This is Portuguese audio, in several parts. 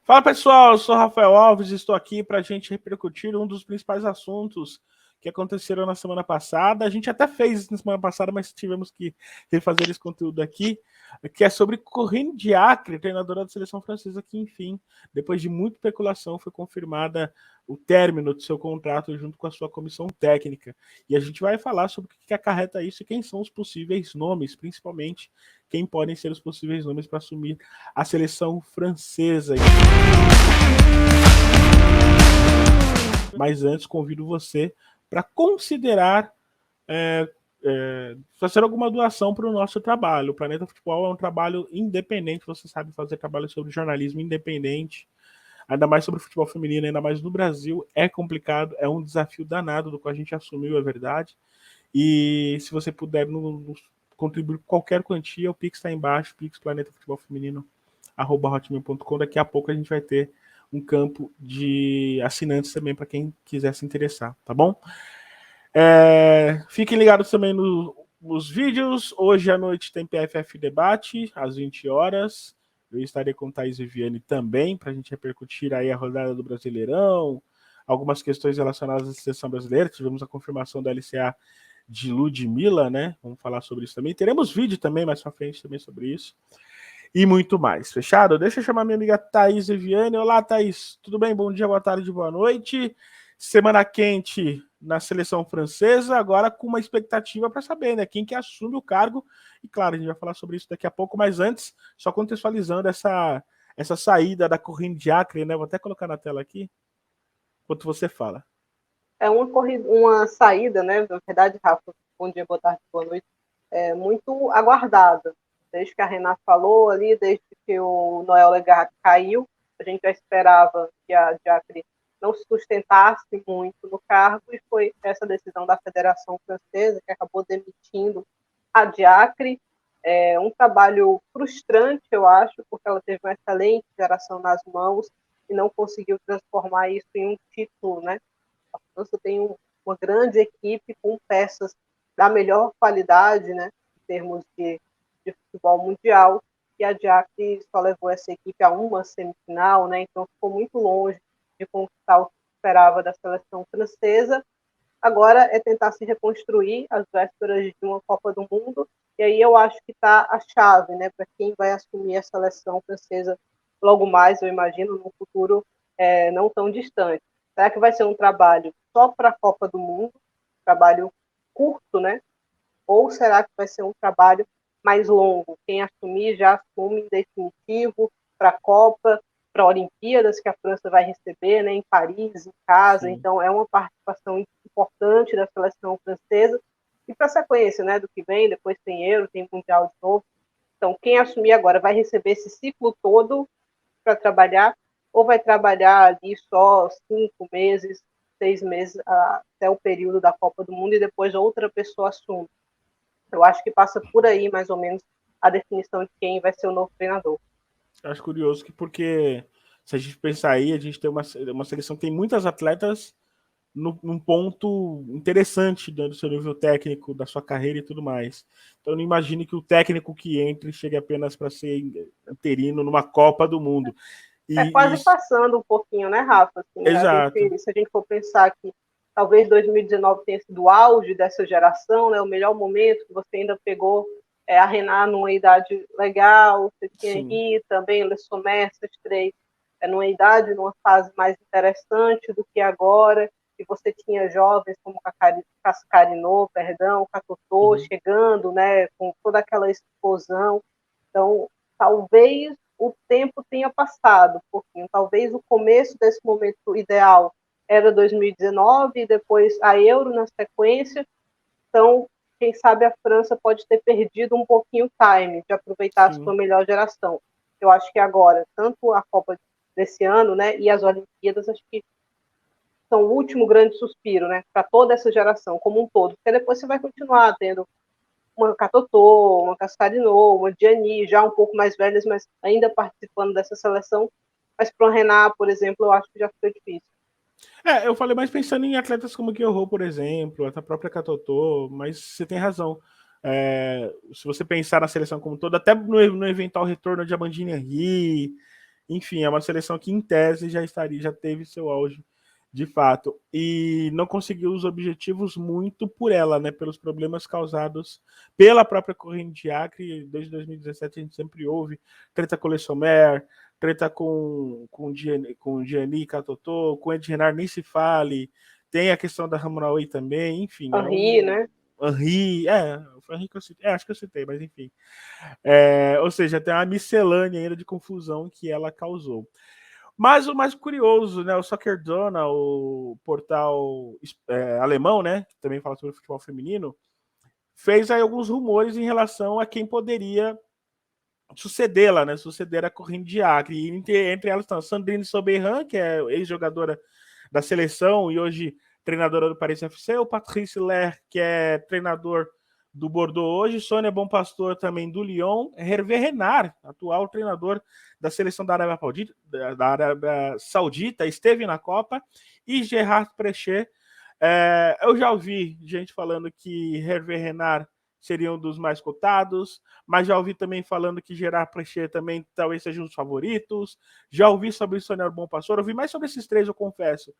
Fala pessoal, eu sou Rafael Alves e estou aqui para a gente repercutir um dos principais assuntos que aconteceram na semana passada. A gente até fez isso na semana passada, mas tivemos que refazer esse conteúdo aqui, que é sobre Corinne Diacre, treinadora da seleção francesa, que enfim, depois de muita especulação, foi confirmada o término do seu contrato junto com a sua comissão técnica. E a gente vai falar sobre o que acarreta isso e quem são os possíveis nomes, principalmente quem podem ser os possíveis nomes para assumir a seleção francesa. Mas antes, convido você para considerar fazer alguma doação para o nosso trabalho. O Planeta Futebol é um trabalho independente, você sabe fazer trabalho sobre jornalismo independente, ainda mais sobre futebol feminino, ainda mais no Brasil, é complicado, é um desafio danado do qual a gente assumiu, é verdade. E se você puder nos contribuir com qualquer quantia, o Pix está embaixo, Pix Planeta Futebol Feminino, @hotmail.com. Daqui a pouco a gente vai ter um campo de assinantes também para quem quiser se interessar, tá bom? Fiquem ligados também nos vídeos. Hoje à noite tem PFF Debate, às 20 horas. Eu estarei com Thaís Viviane também, para a gente repercutir aí a rodada do Brasileirão, algumas questões relacionadas à seleção brasileira. Tivemos a confirmação da LCA de Ludmilla, né? Vamos falar sobre isso também. Teremos vídeo também mais pra frente também sobre isso. E muito mais. Fechado? Deixa eu chamar minha amiga Thaís Viviane. Olá, Thaís. Tudo bem? Bom dia, boa tarde, boa noite. Semana quente na seleção francesa, agora com uma expectativa para saber, né? Quem que assume o cargo. E claro, a gente vai falar sobre isso daqui a pouco, mas antes, só contextualizando essa saída da Corinne Diacre, né? Vou até colocar na tela aqui, enquanto você fala. É uma saída, né? Na verdade, Rafa, bom dia, boa tarde, boa noite, muito aguardada. Desde que a Renata falou ali, desde que o Noel Legard caiu, a gente já esperava que a Diacre não se sustentasse muito no cargo, e foi essa decisão da Federação Francesa que acabou demitindo a Diacre. Um trabalho frustrante, eu acho, porque ela teve uma excelente geração nas mãos e não conseguiu transformar isso em um título, né? A França tem uma grande equipe com peças da melhor qualidade, né, em termos de futebol mundial, e a Diacre só levou essa equipe a uma semifinal, né, então ficou muito longe de conquistar o que esperava da seleção francesa. Agora é tentar se reconstruir às vésperas de uma Copa do Mundo, e aí eu acho que está a chave, né, para quem vai assumir a seleção francesa logo mais, eu imagino, num futuro não tão distante. Será que vai ser um trabalho só para a Copa do Mundo, trabalho curto, né? Ou será que vai ser um trabalho mais longo? Quem assumir já assume em definitivo para a Copa, para a Olimpíadas que a França vai receber, né, em Paris, em casa. Sim. Então é uma participação importante da seleção francesa. E para a sequência, né, do que vem, depois tem Euro, tem Mundial de novo. Então quem assumir agora vai receber esse ciclo todo para trabalhar, ou vai trabalhar ali só 5 meses, 6 meses, até o período da Copa do Mundo, e depois outra pessoa assume. Eu acho que passa por aí, mais ou menos, a definição de quem vai ser o novo treinador. Eu acho curioso que, porque se a gente pensar aí, a gente tem uma seleção que tem muitas atletas num ponto interessante do seu nível técnico, da sua carreira e tudo mais. Então não imagine que o técnico que entre chegue apenas para ser interino numa Copa do Mundo. Quase passando um pouquinho, né, Rafa? Assim, exato. Se a gente for pensar que talvez 2019 tenha sido o auge dessa geração, né, o melhor momento, que você ainda pegou a Renata numa idade legal, você tinha Henry também, Le Sommer, essas três, numa idade, numa fase mais interessante do que agora, e você tinha jovens como Cascarino, Catotô, chegando, né, com toda aquela explosão. Então, talvez o tempo tenha passado um pouquinho. Talvez o começo desse momento ideal era 2019, e depois a Euro na sequência. Então, quem sabe a França pode ter perdido um pouquinho o time de aproveitar a sua melhor geração. Eu acho que agora, tanto a Copa desse ano, né, e as Olimpíadas, acho que são o último grande suspiro, né, para toda essa geração como um todo. Porque depois você vai continuar tendo uma Catotô, uma Cascarino, uma Gianni, já um pouco mais velhas, mas ainda participando dessa seleção. Mas para o Renan, por exemplo, eu acho que já foi difícil. Eu falei mais pensando em atletas como Guerrero, por exemplo, a própria Catotô, mas você tem razão. Se você pensar na seleção como toda, até no eventual retorno de Amandine Henry, Enfim, é uma seleção que, em tese, já teve seu auge de fato. E não conseguiu os objetivos muito por ela, né? Pelos problemas causados pela própria corrente de Acre. Desde 2017 a gente sempre ouve treta com o Le Sommer, treta com o Gianni Catotô, com o Ed Renard nem se fale. Tem a questão da Hammurabi também, enfim, é Henri, um. né? Henri, foi Henri que eu citei, acho que eu citei, mas enfim. Ou seja, tem uma miscelânea ainda de confusão que ela causou. Mas o mais curioso, né, o Soccer Zona, o portal alemão, né, que também fala sobre futebol feminino, fez aí alguns rumores em relação a quem poderia sucedê-la, né, suceder a Corrine de Acre. E entre elas estão a Sandrine Soberran, que é ex-jogadora da seleção e hoje treinadora do Paris FC, o Patrice Ler, que é treinador do Bordeaux hoje, Sônia Bom Pastor também do Lyon, Hervé Renard, atual treinador da seleção da Arábia Saudita, esteve na Copa, e Gerard Precher. Eu já ouvi gente falando que Hervé Renard seria um dos mais cotados, mas já ouvi também falando que Gerard Precher também talvez seja um dos favoritos, já ouvi sobre Sônia Bom Pastor, ouvi mais sobre esses três, eu confesso,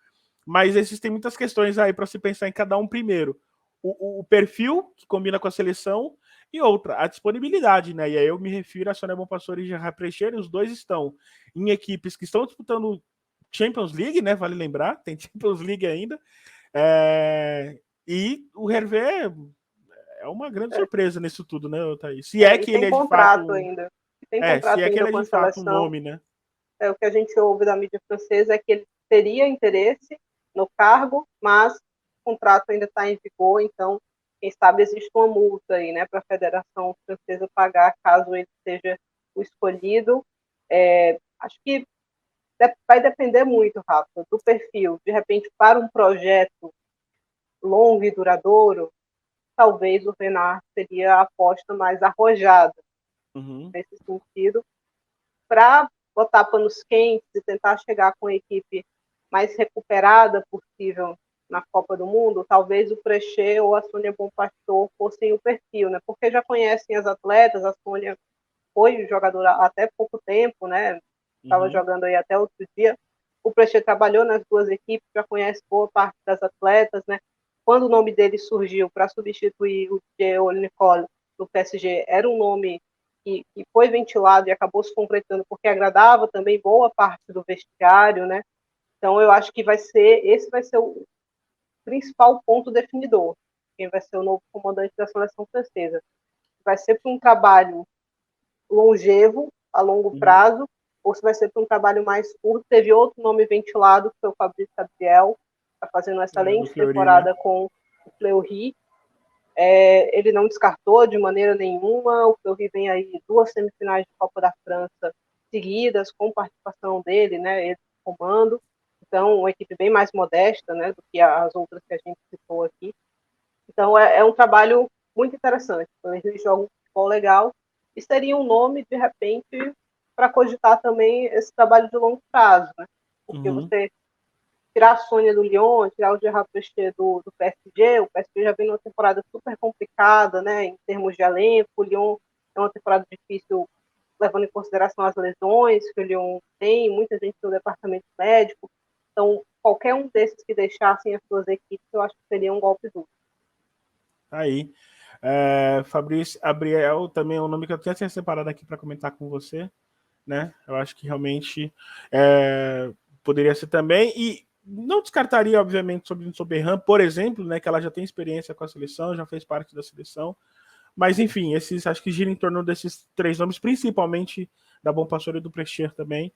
mas existem muitas questões aí para se pensar em cada um primeiro. O perfil, que combina com a seleção, e outra, a disponibilidade, né? E aí eu me refiro a Sônia Bom Pastor e Gerard Precher, os dois estão em equipes que estão disputando Champions League, né? Vale lembrar, tem Champions League ainda. E o Hervé é uma grande surpresa nisso tudo, né, Thaís? Se é E que tem ele é de contrato fato. ainda. Tem Se contrato é que ainda ele é com a de fato um seleção. nome, né? O que a gente ouve da mídia francesa é que ele teria interesse no cargo, mas o contrato ainda está em vigor, então, quem sabe existe uma multa aí, né, para a Federação Francesa pagar caso ele seja o escolhido. Acho que vai depender muito, Rafa, do perfil. De repente, para um projeto longo e duradouro, talvez o Renard seria a aposta mais arrojada nesse sentido, para botar panos quentes e tentar chegar com a equipe mais recuperada possível na Copa do Mundo, talvez o Precher ou a Sônia Bom Pastor fossem o perfil, né? Porque já conhecem as atletas, a Sônia foi jogadora até pouco tempo, né? Estava jogando aí até outro dia. O Precher trabalhou nas duas equipes, já conhece boa parte das atletas, né? Quando o nome dele surgiu para substituir o Diego Nicole do PSG, era um nome que foi ventilado e acabou se concretando porque agradava também boa parte do vestiário, né? Então eu acho que esse vai ser o principal ponto definidor, quem vai ser o novo comandante da seleção francesa. Vai ser para um trabalho longevo, a longo prazo, ou se vai ser para um trabalho mais curto. Teve outro nome ventilado, que foi o Fabrício Gabriel, está fazendo uma excelente Fleury, né? temporada com o Fleury. Ele não descartou de maneira nenhuma. O Fleury vem aí 2 semifinais de Copa da França seguidas, com participação dele, né, ele comando. Então, uma equipe bem mais modesta, né, do que as outras que a gente citou aqui. Então, é um trabalho muito interessante. Eles jogam um futebol legal e seria um nome, de repente, para cogitar também esse trabalho de longo prazo, né? Porque você tirar a Sônia do Lyon, tirar o Gerard Precher do PSG, o PSG já vem numa temporada super complicada, né, em termos de elenco. O Lyon é uma temporada difícil, levando em consideração as lesões que o Lyon tem, muita gente no departamento médico. Então, qualquer um desses que deixassem as suas equipes, eu acho que seria um golpe duro. Aí. Fabrício Abriel também é um nome que eu até tinha separado aqui para comentar com você, né? Eu acho que realmente poderia ser também. E não descartaria, obviamente, sobre Soberhan, por exemplo, né? Que ela já tem experiência com a seleção, já fez parte da seleção. Mas, enfim, acho que gira em torno desses três nomes, principalmente da Bom Pastor e do Precher também,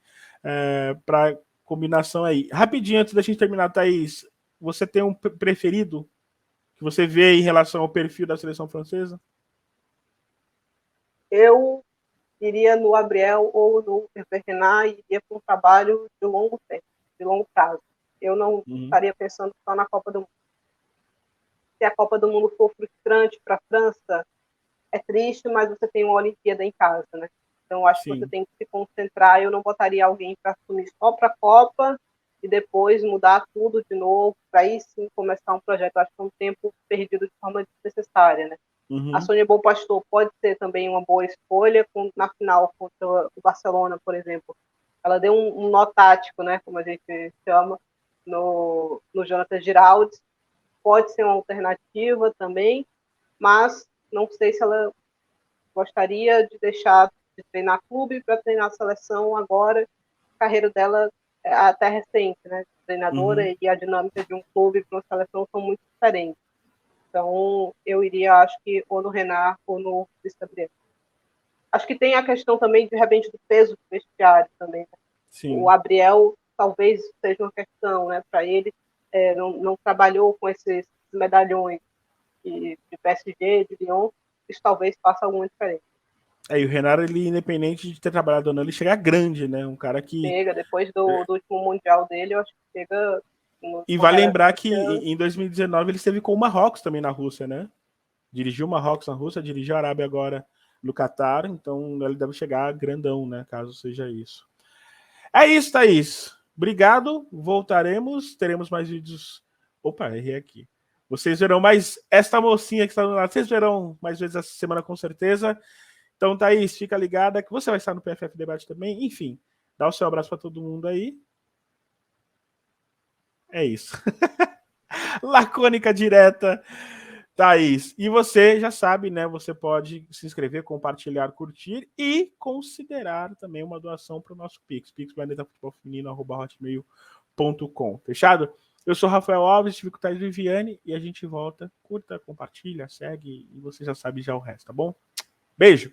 para combinação aí. Rapidinho, antes da gente terminar, Thaís, você tem um preferido que você vê em relação ao perfil da seleção francesa? Eu iria no Gabriel ou no Bernard e iria para um trabalho de longo tempo, de longo prazo. Eu não estaria pensando só na Copa do Mundo. Se a Copa do Mundo for frustrante para a França, é triste, mas você tem uma Olimpíada em casa, né? Então, acho que você tem que se concentrar. Eu não botaria alguém para assumir só para a Copa e depois mudar tudo de novo, para aí sim começar um projeto. Acho que é um tempo perdido de forma desnecessária, né? A Sônia Bom Pastor pode ser também uma boa escolha na final contra o Barcelona, por exemplo. ela deu um nó tático, né, como a gente chama, no Jonathan Giraldes. Pode ser uma alternativa também, mas não sei se ela gostaria de deixar de treinar clube para treinar a seleção agora. A carreira dela é até recente, né, treinadora, e a dinâmica de um clube para uma seleção são muito diferentes. Então, eu iria, acho que, ou no Renard ou no Luiz Gabriel. Acho que tem a questão também, de repente, do peso do vestiário também. Né? Sim. O Gabriel talvez seja uma questão, né, para ele, não trabalhou com esses medalhões de PSG, de Lyon, isso talvez faça alguma diferença. E o Renato, ele, independente de ter trabalhado ou não, ele chega grande, né? Um cara que... Chega, depois do último Mundial dele, eu acho que chega... E vai lembrar que em 2019 ele esteve com o Marrocos também na Rússia, né? Dirigiu o Marrocos na Rússia, dirigiu a Arábia agora no Catar, então ele deve chegar grandão, né? Caso seja isso. É isso, Thaís. Obrigado, voltaremos, teremos mais vídeos. Opa, errei aqui. Vocês verão mais esta mocinha que está do lado. Vocês verão mais vezes essa semana, com certeza. Então, Thaís, fica ligada que você vai estar no PFF Debate também. Enfim, dá o seu abraço para todo mundo aí. É isso. Lacônica, direta, Thaís. E você já sabe, né? Você pode se inscrever, compartilhar, curtir e considerar também uma doação para o nosso Pix. pixplanetafutebolfeminino@hotmail.com. Fechado? Eu sou Rafael Alves, estive com o Thaís Viviane e a gente volta. Curta, compartilha, segue e você já sabe já o resto, tá bom? Beijo!